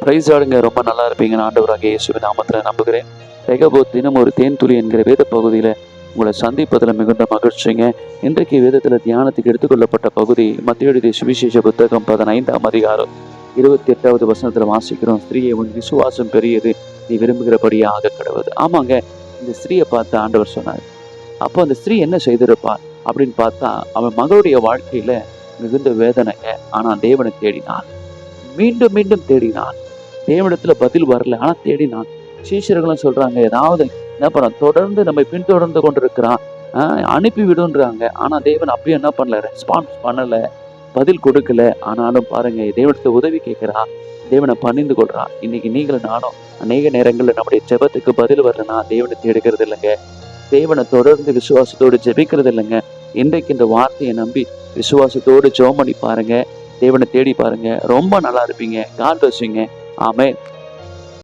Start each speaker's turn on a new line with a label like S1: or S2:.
S1: Price ஆடுங்க. ரொம்ப நல்லா இருப்பீங்க. ஆண்டவராகிய இயேசுவின் நாமத்தில் நம்புகிறேன். ரெகபோத் தினம் ஒரு தேன் துளி என்கிற வேத பகுதியில் உங்களை சந்திப்பதில் மிகுந்த மகிழ்ச்சிங்க. இன்றைக்கு வேதத்தில் தியானத்துக்கு எடுத்துக்கொள்ளப்பட்ட பகுதி மத்தேயு எழுதிய சுவிசேஷ புத்தகம் 15ஆம் அதிகாரம் 28வது வசனத்தில் வாசிக்கிறோம். ஸ்திரீயை, உன் விசுவாசம் பெரியது, நீ விரும்புகிறபடியே ஆக கடவுது. ஆமாங்க, இந்த ஸ்திரீயை பார்த்து ஆண்டவர் சொன்னார். அப்போ அந்த ஸ்திரீ என்ன செய்திருப்பார் அப்படின்னு பார்த்தா, அவன் மகளுடைய வாழ்க்கையில மிகுந்த வேதனைங்க. ஆனால் தேவனை தேடினான், மீண்டும் மீண்டும் தேடினான். தேவனிடத்துல பதில் வரல, ஆனா தேடினான். சீஷர்களும் சொல்றாங்க, ஏதாவது என்ன பண்ண, தொடர்ந்து நம்மை பின்தொடர்ந்து கொண்டிருக்கிறான், அனுப்பி விடுன்றாங்க. ஆனா தேவன் அப்படியே என்ன பண்ணல, ரெஸ்பான்ஸ் பண்ணல, பதில் கொடுக்கல. ஆனாலும் பாருங்க, தேவனிடத்துல உதவி கேட்கிறா, தேவனை பணிந்து கொள்றா. இன்னைக்கு நீங்களும் நானும் அநேக நேரங்களில் நம்முடைய ஜெபத்துக்கு பதில் வரலன்னா தேவனை தேடுகிறது இல்லைங்க, தேவனை தொடர்ந்து விசுவாசத்தோடு ஜெபிக்கிறது இல்லைங்க. இன்றைக்கு இந்த வார்த்தையை நம்பி விசுவாசத்தோடு ஜெபம் பண்ணி பாருங்க, தேவனை தேடி பாருங்க, ரொம்ப நல்லா இருப்பீங்க. காட் பிளஸ் யூங்க. ஆமென்.